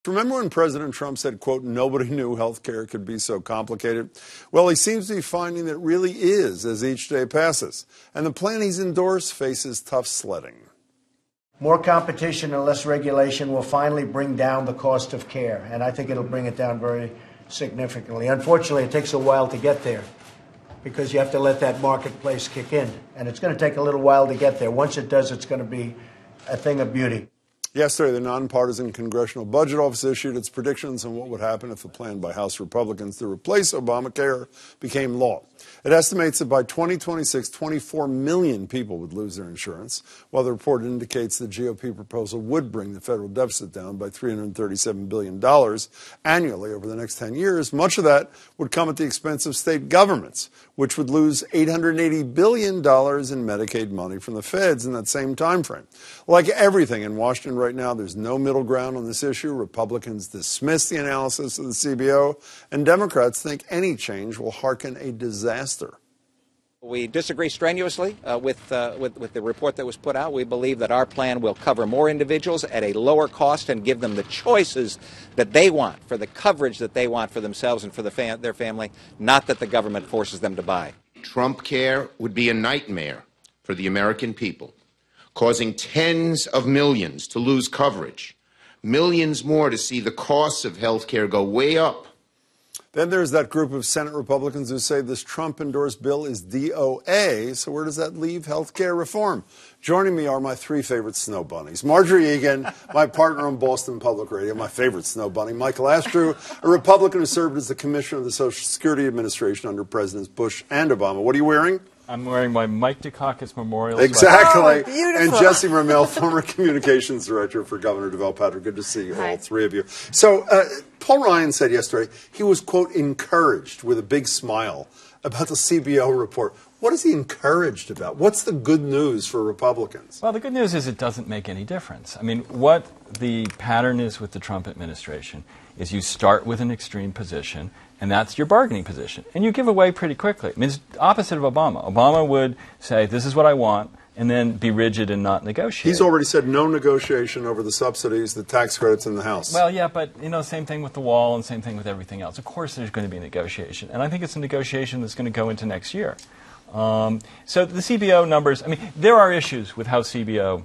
Remember when President Trump said, quote, nobody knew health care could be so complicated? Well, he seems to be finding that it really is as each day passes. And the plan he's endorsed faces tough sledding. More competition and less regulation will finally bring down the cost of care, and I think it'll bring it down very significantly. Unfortunately, it takes a while to get there because you have to let that marketplace kick in, and it's going to take a little while to get there. Once it does, it's going to be a thing of beauty. Yesterday, the nonpartisan Congressional Budget Office issued its predictions on what would happen if the plan by House Republicans to replace Obamacare became law. It estimates that by 2026, 24 million people would lose their insurance, while the report indicates the GOP proposal would bring the federal deficit down by $337 billion annually over the next 10 years. Much of that would come at the expense of state governments, which would lose $880 billion in Medicaid money from the feds in that same time frame. Like everything in Washington right now, there's no middle ground on this issue. Republicans dismiss the analysis of the CBO, and Democrats think any change will hearken a disaster. We disagree strenuously with the report that was put out. We believe that our plan will cover more individuals at a lower cost and give them the choices that they want, for the coverage that they want for themselves and for their family, not that the government forces them to buy. Trump Care would be a nightmare for the American people, causing tens of millions to lose coverage, millions more to see the costs of health care go way up. Then there's that group of Senate Republicans who say this Trump-endorsed bill is DOA, so where does that leave health care reform? Joining me are my three favorite snow bunnies. Marjorie Egan, my partner on Boston Public Radio, my favorite snow bunny. Michael Astrew, a Republican who served as the commissioner of the Social Security Administration under Presidents Bush and Obama. What are you wearing? I'm wearing my Mike Dukakis Memorial. Exactly. Oh, and Jesse Ramel, former communications director for Governor Deval Patrick. Good to see you, all three of you. So Paul Ryan said yesterday he was, quote, encouraged with a big smile about the CBO report. What is he encouraged about? What's the good news for Republicans? Well, the good news is it doesn't make any difference. I mean, what the pattern is with the Trump administration is you start with an extreme position, and that's your bargaining position. And you give away pretty quickly. I mean, it's opposite of Obama. Obama would say, this is what I want, and then be rigid and not negotiate. He's already said no negotiation over the subsidies, the tax credits in the House. Well, yeah, but, you know, same thing with the wall and same thing with everything else. Of course there's going to be a negotiation. And I think it's a negotiation that's going to go into next year. So the CBO numbers, I mean, there are issues with how CBO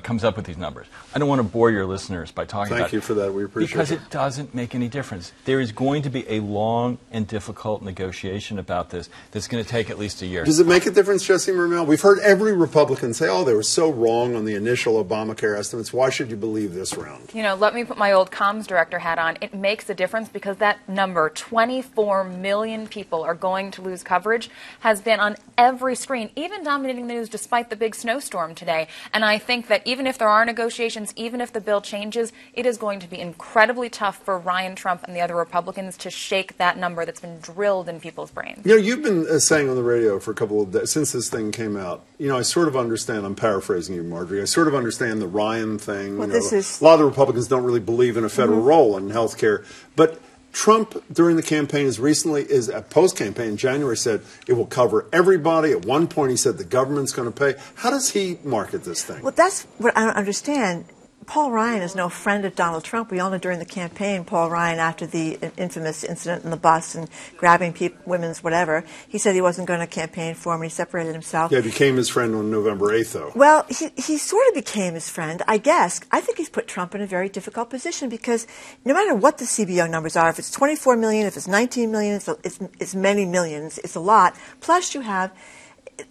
comes up with these numbers. I don't want to bore your listeners by talking about it. Thank you for that. We appreciate it. Because it doesn't make any difference. There is going to be a long and difficult negotiation about this that's going to take at least a year. Does it make a difference, Jesse Ramel? We've heard every Republican say, oh, they were so wrong on the initial Obamacare estimates. Why should you believe this round? You know, let me put my old comms director hat on. It makes a difference because that number, 24 million people are going to lose coverage, has been on every screen, even dominating the news despite the big snowstorm today. And I think that even if there are negotiations, even if the bill changes, it is going to be incredibly tough for Ryan Trump and the other Republicans to shake that number that's been drilled in people's brains. You know, you've been saying on the radio for a couple of days, since this thing came out, you know, I sort of understand, I'm paraphrasing you, Marjorie, I sort of understand the Ryan thing. Well, you know, a lot of the Republicans don't really believe in a federal role in health care. But Trump, during the campaign, as recently as a post-campaign in January, said it will cover everybody. At one point, he said the government's going to pay. How does he market this thing? Well, that's what I don't understand. Paul Ryan is no friend of Donald Trump. We all know during the campaign, Paul Ryan, after the infamous incident in the bus and grabbing women's whatever, he said he wasn't going to campaign for him, and he separated himself. Yeah, became his friend on November 8th, though. Well, he sort of became his friend, I guess. I think he's put Trump in a very difficult position because no matter what the CBO numbers are, if it's 24 million, if it's 19 million, it's many millions, it's a lot. Plus you have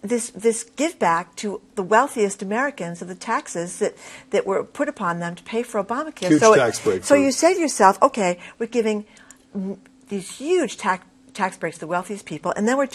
this give back to the wealthiest Americans of the taxes that were put upon them to pay for Obamacare. Huge tax break. So you say to yourself, okay, we're giving these huge tax breaks to the wealthiest people, and then we're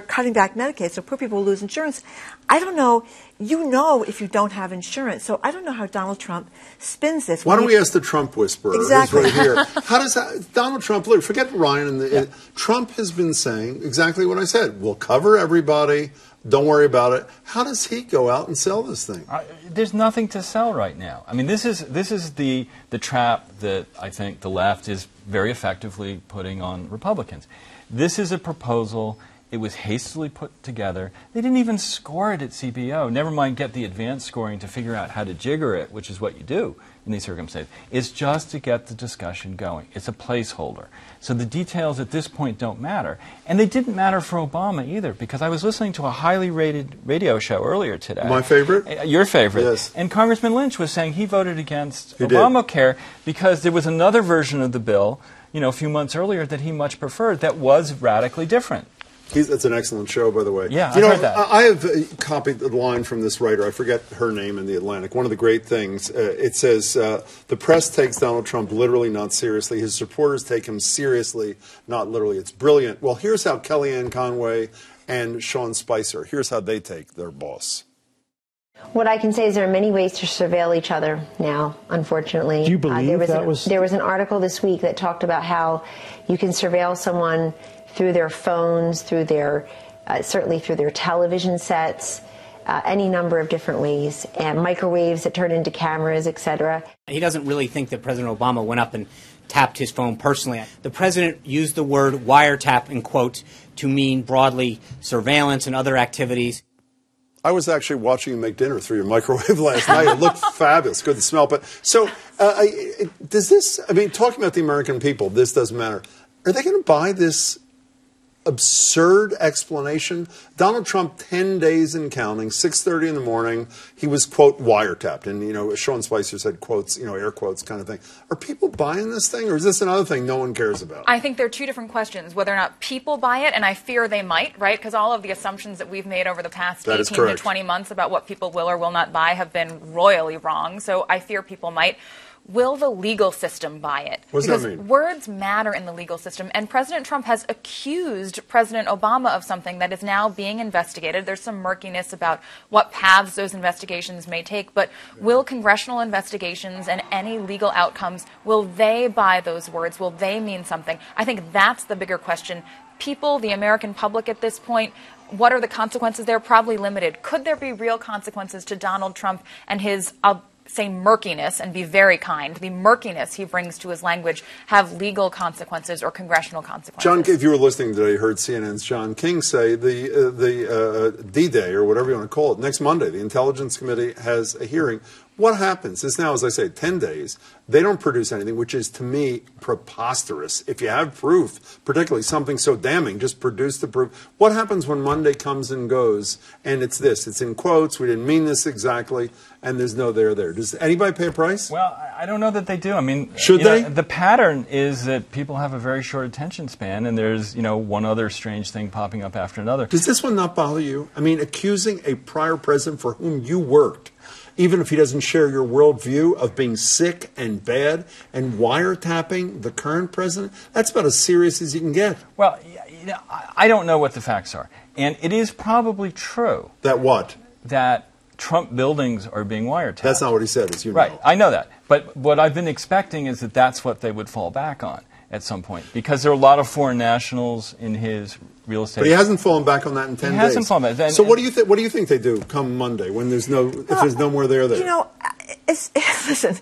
cutting back Medicaid, so poor people will lose insurance. I don't know. You know if you don't have insurance, so I don't know how Donald Trump spins this. Why don't we ask the Trump whisperer exactly. who's right here? How does Donald Trump, look, forget Ryan, Trump has been saying exactly what I said. We'll cover everybody. Don't worry about it. How does he go out and sell this thing? There's nothing to sell right now. I mean, this is the trap that I think the left is very effectively putting on Republicans. This is a proposal It was hastily put together. They didn't even score it at CBO. Never mind get the advanced scoring to figure out how to jigger it, which is what you do in these circumstances. It's just to get the discussion going. It's a placeholder. So the details at this point don't matter. And they didn't matter for Obama either, because I was listening to a highly rated radio show earlier today. My favorite? Your favorite. Yes. And Congressman Lynch was saying he voted against He Obamacare because there was another version of the bill, a few months earlier that he much preferred that was radically different. That's an excellent show, by the way. Yeah, I heard that. I have copied the line from this writer. I forget her name in The Atlantic. One of the great things, it says, the press takes Donald Trump literally, not seriously. His supporters take him seriously, not literally. It's brilliant. Well, here's how Kellyanne Conway and Sean Spicer, here's how they take their boss. What I can say is there are many ways to surveil each other now, unfortunately. Do you believe there was an article this week that talked about how you can surveil someone through their phones, through their, certainly through their television sets, any number of different ways, and microwaves that turn into cameras, etc. He doesn't really think that President Obama went up and tapped his phone personally. The president used the word wiretap, in quotes, to mean broadly surveillance and other activities. I was actually watching you make dinner through your microwave last night. It looked fabulous, good to smell. But so, does this, talking about the American people, this doesn't matter. Are they going to buy this absurd explanation? Donald Trump, 10 days and counting, 6:30 in the morning, he was, quote, wiretapped. And, Sean Spicer said, quotes, air quotes kind of thing. Are people buying this thing, or is this another thing no one cares about? I think there are two different questions, whether or not people buy it, and I fear they might, right? Because all of the assumptions that we've made over the past 18 to 20 months about what people will or will not buy have been royally wrong. So I fear people might. Will the legal system buy it? What does that mean? Because words matter in the legal system, and President Trump has accused President Obama of something that is now being investigated. There's some murkiness about what paths those investigations may take, but will congressional investigations and any legal outcomes, will they buy those words? Will they mean something? I think that's the bigger question. People, the American public at this point, what are the consequences? They're probably limited. Could there be real consequences to Donald Trump and his say murkiness, and be very kind, the murkiness he brings to his language have legal consequences or congressional consequences? John, if you were listening today, you heard CNN's John King say the D-Day, or whatever you want to call it, next Monday, the Intelligence Committee has a hearing. What happens is now, as I say, 10 days, they don't produce anything, which is, to me, preposterous. If you have proof, particularly something so damning, just produce the proof. What happens when Monday comes and goes, and it's this? It's in quotes, we didn't mean this exactly, and there's no there there. Does anybody pay a price? Well, I don't know that they do. Should they? The pattern is that people have a very short attention span, and there's, one other strange thing popping up after another. Does this one not bother you? Accusing a prior president for whom you worked, even if he doesn't share your worldview, of being sick and bad, and wiretapping the current president, that's about as serious as you can get. Well, I don't know what the facts are. And it is probably true. That what? That Trump buildings are being wiretapped. That's not what he said, as you know. Right, I know that. But what I've been expecting is that that's what they would fall back on at some point, because there are a lot of foreign nationals in his real estate. But he hasn't fallen back on that in 10 days. He hasn't fallen back. So what do you think they do come Monday when there's if there's no more there? Listen,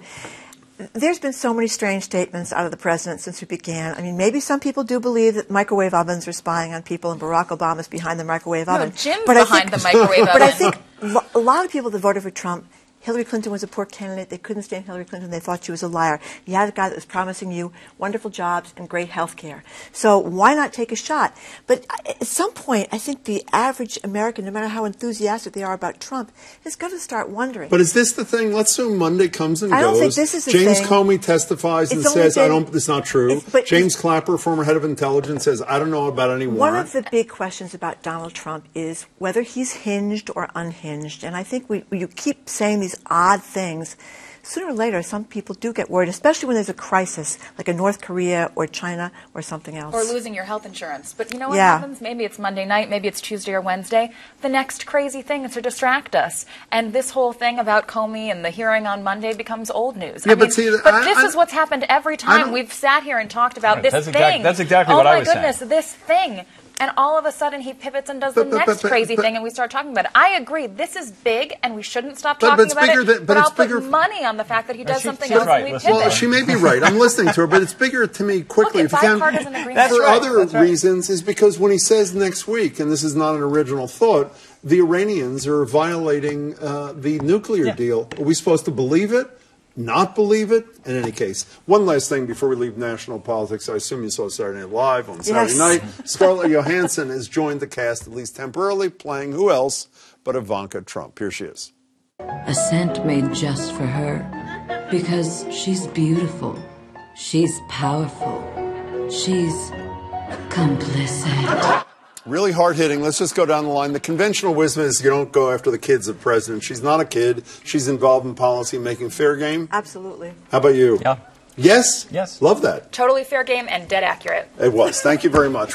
there's been so many strange statements out of the president since we began. Maybe some people do believe that microwave ovens are spying on people and Barack Obama's behind the microwave oven. No, Jim's behind the microwave oven. But I think a lot of people that voted for Trump, Hillary Clinton was a poor candidate. They couldn't stand Hillary Clinton. They thought she was a liar. You had a guy that was promising you wonderful jobs and great health care. So why not take a shot? But at some point, I think the average American, no matter how enthusiastic they are about Trump, is going to start wondering. But is this the thing? Let's assume Monday comes and goes. I don't think this is the James thing. Comey testifies and says, it's not true. James Clapper, former head of intelligence, says, I don't know about any warrant. One of the big questions about Donald Trump is whether he's hinged or unhinged. And I think you keep saying these odd things. Sooner or later, some people do get worried, especially when there's a crisis, like in North Korea or China or something else. Or losing your health insurance. But you know what happens? Maybe it's Monday night, maybe it's Tuesday or Wednesday. The next crazy thing is to distract us. And this whole thing about Comey and the hearing on Monday becomes old news. Yeah, this is what's happened every time we've sat here and talked about this thing. That's exactly what I was saying. Oh my goodness, this thing. And all of a sudden he pivots and does the next crazy thing, and we start talking about it. I agree. This is big, and we shouldn't stop talking about it. But I'll put money on the fact that he does something else and we pivot. Well, she may be right. I'm listening to her, but it's bigger to me quickly. Look, if you bipartisan can, agreement. for other reasons, is because when he says next week, and this is not an original thought, the Iranians are violating the nuclear deal. Are we supposed to believe it? Not believe it? In any case, one last thing before we leave national politics. I assume you saw Saturday Night Live on Saturday night. Scarlett Johansson has joined the cast, at least temporarily, playing who else but Ivanka Trump. Here she is. A scent made just for her, because she's beautiful, she's powerful, she's complicit. Really hard-hitting. Let's just go down the line. The conventional wisdom is you don't go after the kids of president. She's not a kid. She's involved in policy making. Fair game? Absolutely. How about you? Yeah. Yes? Yes. Love that. Totally fair game and dead accurate. It was. Thank you very much.